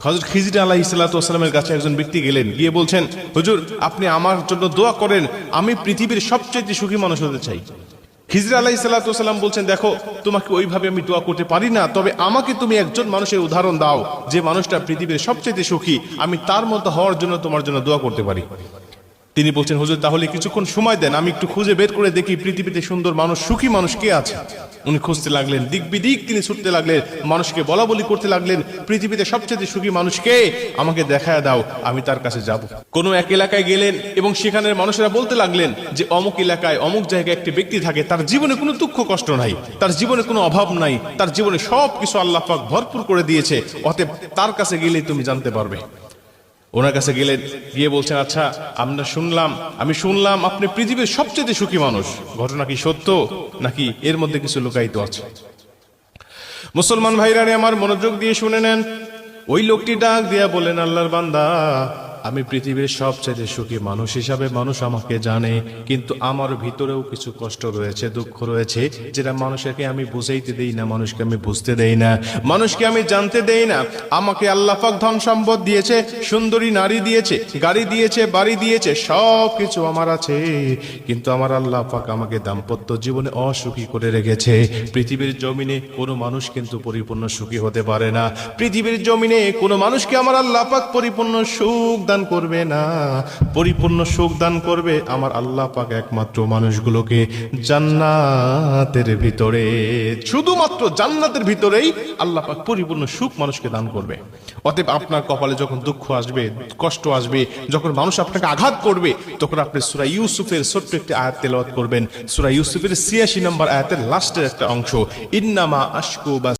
হযরত খিজির আলাইহিস সালাতু ওয়াস সালামের কাছে একজন ব্যক্তি গেলেন, গিয়ে বলছেন, হুজুর আপনি আমার জন্য দোয়া করেন, আমি পৃথিবীর সবচেয়ে সুখী মানুষ হতে চাই। খিজির আলাইহিস সালাতু ওয়াস সালাম বলছেন, দেখো তোমাকে ওইভাবে আমি দোয়া করতে পারি না, তবে আমাকে তুমি একজন মানুষের উদাহরণ দাও যে মানুষটা পৃথিবীর সবচেয়ে সুখী, আমি তার মতো হওয়ার জন্য তোমার জন্য দোয়া করতে পারি। তিনি বলছেন, হুজুর তাহলে কিছুক্ষণ সময় দেন, আমি একটু খুঁজে বের করে দেখি পৃথিবীতে সুন্দর মানুষ, সুখী মানুষ কে আছে। উনি খুঁজতে লাগলেন, দিক বিদিক তিনি ছুটতে লাগলেন, মানুষকে বলা বলি করতে লাগলেন, পৃথিবীতে সবচেয়ে সুখী মানুষ কে, আমাকে দেখায় দাও, আমি তার কাছে যাব। কোন এক এলাকায় গেলেন এবং সেখানের মানুষেরা বলতে লাগলেন যে অমুক এলাকায় অমুক জায়গায় একটি ব্যক্তি থাকে, তার জীবনে কোনো দুঃখ কষ্ট নাই, তার জীবনে কোনো অভাব নাই, তার জীবনে সবকিছু আল্লাহ পাক ভরপুর করে দিয়েছে, অতএব তার কাছে গেলেই তুমি জানতে পারবে। ওনার কাছে গেলেন, গিয়ে বলছেন, আচ্ছা আমি শুনলাম আপনি পৃথিবীর সবচেয়ে সুখী মানুষ, ঘটনা কি সত্য নাকি এর মধ্যে কিছু লুকায়িত আছে? মুসলমান ভাইরা আমার মনোযোগ দিয়ে শুনে নেন। ওই লোকটি ডাক দিয়া বলেন, আল্লাহর বান্দা, আমি পৃথিবীর সবচেয়ে সুখী মানুষ হিসাবে মানুষ আমাকে জানে, কিন্তু আমার ভিতরেও কিছু কষ্ট রয়েছে, দুঃখ রয়েছে, যেটা মানুষকে আমি বুঝাইতে দেই না, মানুষকে আমি বুঝতে দেই না, মানুষকে আমি জানতে দেই না। আমাকে আল্লাহ পাক ধন সম্পদ দিয়েছে, সুন্দরী নারী দিয়েছে, গাড়ি দিয়েছে, বাড়ি দিয়েছে, সব কিছু আমার আছে, কিন্তু আমার আল্লাহ পাক আমাকে দাম্পত্য জীবনে অসুখী করে রেখেছে। পৃথিবীর জমিনে কোনো মানুষ কিন্তু পরিপূর্ণ সুখী হতে পারে না, পৃথিবীর জমিনে কোনো মানুষকে আমার আল্লাহ পাক পরিপূর্ণ সুখ দান করবে না। পরিপূর্ণ সুখ দান করবে আমার আল্লাহ পাক একমাত্র মানুষগুলোকে জান্নাতের ভিতরে, শুধুমাত্র জান্নাতের ভিতরেই আল্লাহ পাক পরিপূর্ণ সুখ মানুষকে দান করবে। অতএব আপনার কপালে যখন দুঃখ আসবে, কষ্ট আসবে, যখন মানুষ আপনাকে আঘাত করবে, তখন আপনি সূরা ইউসুফের ছোট্ট একটি আয়াত তেলাওয়াত করবেন, সূরা ইউসুফের ৮৬ নম্বর আয়াতের লাস্টের একটা অংশ, ইন্নামা আশকু